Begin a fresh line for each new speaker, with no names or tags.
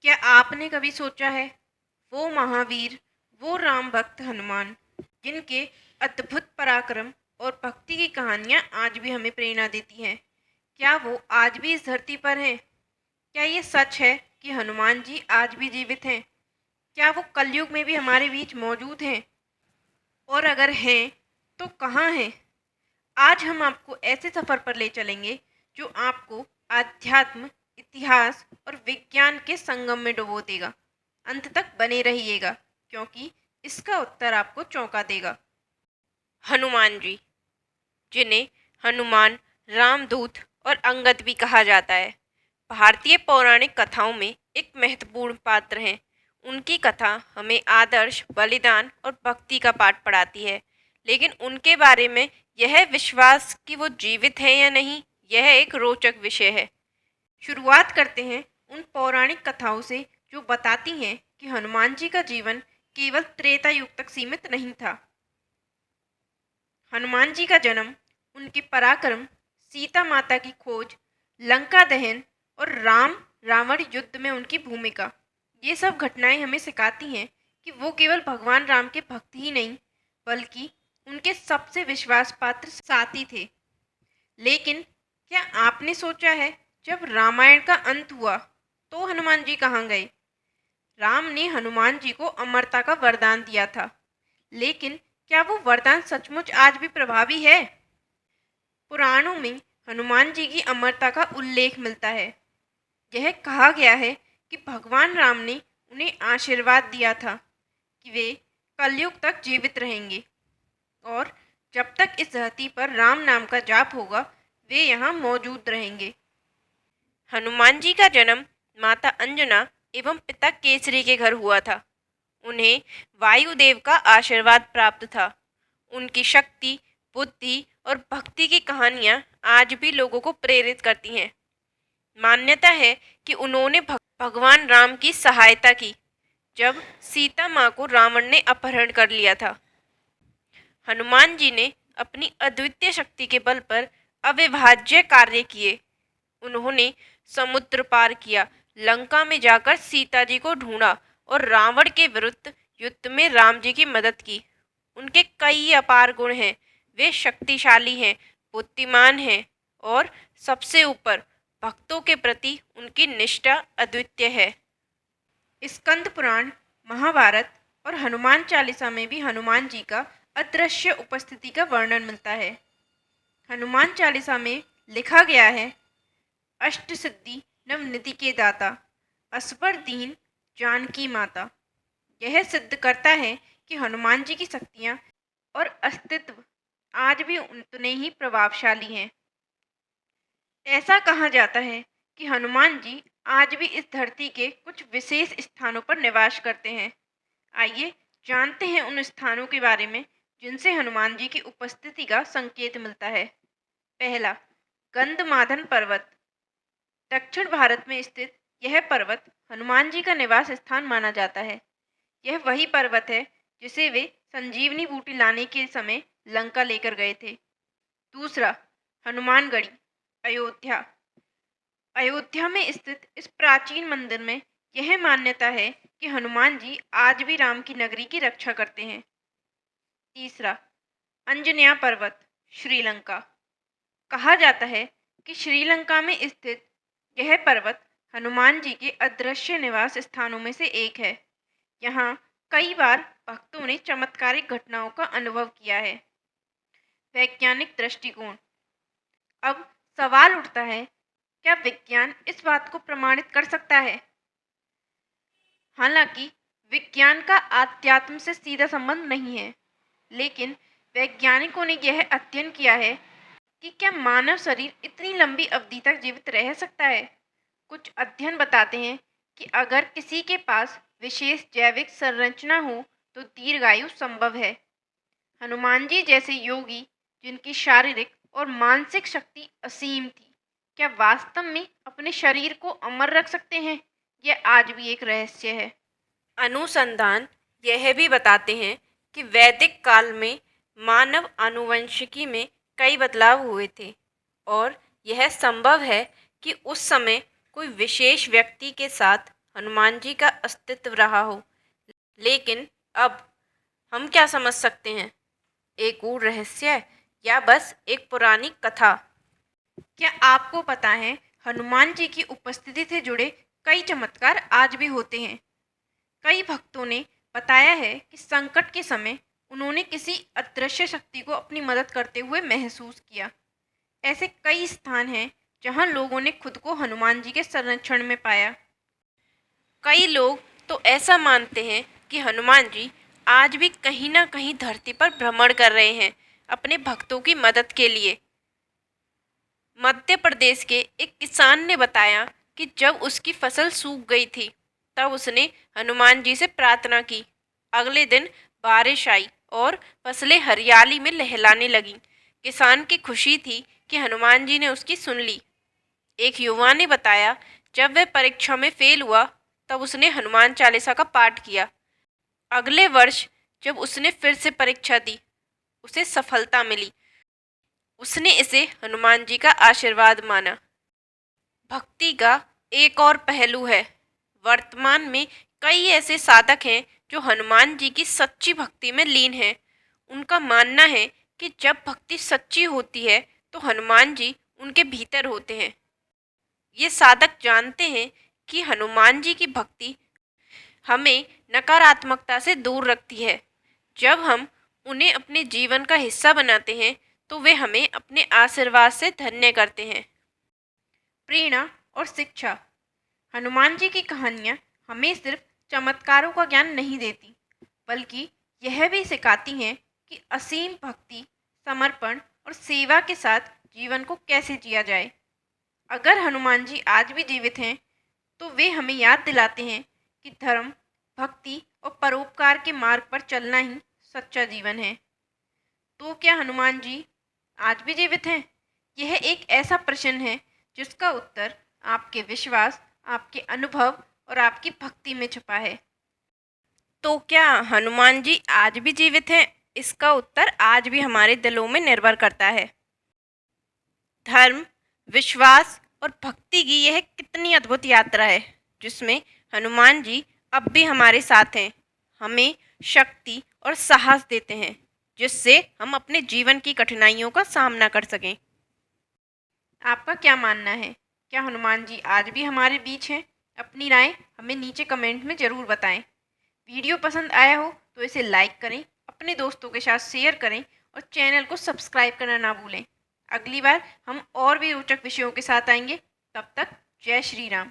क्या आपने कभी सोचा है, वो महावीर, वो राम भक्त हनुमान, जिनके अद्भुत पराक्रम और भक्ति की कहानियाँ आज भी हमें प्रेरणा देती हैं, क्या वो आज भी इस धरती पर हैं? क्या ये सच है कि हनुमान जी आज भी जीवित हैं? क्या वो कलयुग में भी हमारे बीच मौजूद हैं? और अगर हैं, तो कहाँ हैं? आज हम आपको ऐसे सफ़र पर ले चलेंगे जो आपको आध्यात्म, इतिहास और विज्ञान के संगम में डुबो देगा। अंत तक बने रहिएगा, क्योंकि इसका उत्तर आपको चौंका देगा। हनुमान जी, जिन्हें हनुमान, रामदूत और अंगद भी कहा जाता है, भारतीय पौराणिक कथाओं में एक महत्वपूर्ण पात्र हैं। उनकी कथा हमें आदर्श, बलिदान और भक्ति का पाठ पढ़ाती है, लेकिन उनके बारे में यह विश्वास कि वो जीवित हैं या नहीं, यह एक रोचक विषय है। शुरुआत करते हैं उन पौराणिक कथाओं से जो बताती हैं कि हनुमान जी का जीवन केवल त्रेता युग तक सीमित नहीं था। हनुमान जी का जन्म, उनके पराक्रम, सीता माता की खोज, लंका दहन और राम रावण युद्ध में उनकी भूमिका, ये सब घटनाएं हमें सिखाती हैं कि वो केवल भगवान राम के भक्त ही नहीं, बल्कि उनके सबसे विश्वास पात्र साथी थे। लेकिन क्या आपने सोचा है, जब रामायण का अंत हुआ तो हनुमान जी कहाँ गए? राम ने हनुमान जी को अमरता का वरदान दिया था, लेकिन क्या वो वरदान सचमुच आज भी प्रभावी है? पुराणों में हनुमान जी की अमरता का उल्लेख मिलता है। यह कहा गया है कि भगवान राम ने उन्हें आशीर्वाद दिया था कि वे कलयुग तक जीवित रहेंगे और जब तक इस धरती पर राम नाम का जाप होगा, वे यहाँ मौजूद रहेंगे। हनुमान जी का जन्म माता अंजना एवं पिता केसरी के घर हुआ था। उन्हें वायुदेव का आशीर्वाद प्राप्त था। उनकी शक्ति, बुद्धि और भक्ति की कहानियाँ आज भी लोगों को प्रेरित करती हैं। मान्यता है कि उन्होंने भगवान राम की सहायता की जब सीता माँ को रावण ने अपहरण कर लिया था। हनुमान जी ने अपनी अद्वितीय शक्ति के बल पर अविभाज्य कार्य किए। उन्होंने समुद्र पार किया, लंका में जाकर सीता जी को ढूंढा और रावण के विरुद्ध युद्ध में राम जी की मदद की। उनके कई अपार गुण हैं। वे शक्तिशाली हैं, बुद्धिमान हैं और सबसे ऊपर भक्तों के प्रति उनकी निष्ठा अद्वितीय है। स्कंद पुराण, महाभारत और हनुमान चालीसा में भी हनुमान जी का अदृश्य उपस्थिति का वर्णन मिलता है। हनुमान चालीसा में लिखा गया है, अष्ट सिद्धि नवनिधि के दाता, असबर दीन जानकी माता। यह सिद्ध करता है कि हनुमान जी की शक्तियाँ और अस्तित्व आज भी उतने ही प्रभावशाली हैं। ऐसा कहा जाता है कि हनुमान जी आज भी इस धरती के कुछ विशेष स्थानों पर निवास करते हैं। आइए जानते हैं उन स्थानों के बारे में जिनसे हनुमान जी की उपस्थिति का संकेत मिलता है। पहला, गंधमादन पर्वत। दक्षिण भारत में स्थित यह पर्वत हनुमान जी का निवास स्थान माना जाता है। यह वही पर्वत है जिसे वे संजीवनी बूटी लाने के समय लंका लेकर गए थे। दूसरा, हनुमानगढ़ी, अयोध्या। अयोध्या में स्थित इस प्राचीन मंदिर में यह मान्यता है कि हनुमान जी आज भी राम की नगरी की रक्षा करते हैं। तीसरा, अंजनेय पर्वत, श्रीलंका। कहा जाता है कि श्रीलंका में स्थित यह पर्वत हनुमान जी के अदृश्य निवास स्थानों में से एक है। यहाँ कई बार भक्तों ने चमत्कारिक घटनाओं का अनुभव किया है। वैज्ञानिक दृष्टिकोण। अब सवाल उठता है, क्या विज्ञान इस बात को प्रमाणित कर सकता है? हालांकि विज्ञान का आध्यात्म से सीधा संबंध नहीं है, लेकिन वैज्ञानिकों ने यह अध्ययन किया है कि क्या मानव शरीर इतनी लंबी अवधि तक जीवित रह सकता है। कुछ अध्ययन बताते हैं कि अगर किसी के पास विशेष जैविक संरचना हो तो दीर्घायु संभव है। हनुमान जी जैसे योगी, जिनकी शारीरिक और मानसिक शक्ति असीम थी, क्या वास्तव में अपने शरीर को अमर रख सकते हैं? यह आज भी एक रहस्य है। अनुसंधान यह भी बताते हैं कि वैदिक काल में मानव आनुवंशिकी में कई बदलाव हुए थे और यह संभव है कि उस समय कोई विशेष व्यक्ति के साथ हनुमान जी का अस्तित्व रहा हो। लेकिन अब हम क्या समझ सकते हैं? एक गूढ़ रहस्य या बस एक पुरानी कथा? क्या आपको पता है हनुमान जी की उपस्थिति से जुड़े कई चमत्कार आज भी होते हैं? कई भक्तों ने बताया है कि संकट के समय उन्होंने किसी अदृश्य शक्ति को अपनी मदद करते हुए महसूस किया। ऐसे कई स्थान हैं जहां लोगों ने खुद को हनुमान जी के संरक्षण में पाया। कई लोग तो ऐसा मानते हैं कि हनुमान जी आज भी कहीं ना कहीं धरती पर भ्रमण कर रहे हैं अपने भक्तों की मदद के लिए। मध्य प्रदेश के एक किसान ने बताया कि जब उसकी फसल सूख गई थी तब उसने हनुमान जी से प्रार्थना की। अगले दिन बारिश आई और फसलें हरियाली में लहलाने लगीं। किसान की खुशी थी कि हनुमान जी ने उसकी सुन ली। एक युवा ने बताया जब वह परीक्षा में फेल हुआ तब उसने हनुमान चालीसा का पाठ किया। अगले वर्ष जब उसने फिर से परीक्षा दी उसे सफलता मिली। उसने इसे हनुमान जी का आशीर्वाद माना। भक्ति का एक और पहलू है। वर्तमान में कई ऐसे साधक हैं जो हनुमान जी की सच्ची भक्ति में लीन हैं। उनका मानना है कि जब भक्ति सच्ची होती है तो हनुमान जी उनके भीतर होते हैं। ये साधक जानते हैं कि हनुमान जी की भक्ति हमें नकारात्मकता से दूर रखती है। जब हम उन्हें अपने जीवन का हिस्सा बनाते हैं तो वे हमें अपने आशीर्वाद से धन्य करते हैं। प्रेरणा और शिक्षा। हनुमान जी की कहानियाँ हमें सिर्फ चमत्कारों का ज्ञान नहीं देती, बल्कि यह भी सिखाती हैं कि असीम भक्ति, समर्पण और सेवा के साथ जीवन को कैसे जिया जाए। अगर हनुमान जी आज भी जीवित हैं, तो वे हमें याद दिलाते हैं कि धर्म, भक्ति और परोपकार के मार्ग पर चलना ही सच्चा जीवन है। तो क्या हनुमान जी आज भी जीवित हैं? यह एक ऐसा प्रश्न है जिसका उत्तर आपके विश्वास, आपके अनुभव और आपकी भक्ति में छुपा है। तो क्या हनुमान जी आज भी जीवित हैं? इसका उत्तर आज भी हमारे दिलों में निर्भर करता है। धर्म, विश्वास और भक्ति की यह कितनी अद्भुत यात्रा है जिसमें हनुमान जी अब भी हमारे साथ हैं, हमें शक्ति और साहस देते हैं जिससे हम अपने जीवन की कठिनाइयों का सामना कर सकें। आपका क्या मानना है? क्या हनुमान जी आज भी हमारे बीच हैं? अपनी राय हमें नीचे कमेंट में ज़रूर बताएं। वीडियो पसंद आया हो तो इसे लाइक करें, अपने दोस्तों के साथ शेयर करें और चैनल को सब्सक्राइब करना ना भूलें। अगली बार हम और भी रोचक विषयों के साथ आएंगे। तब तक जय श्री राम।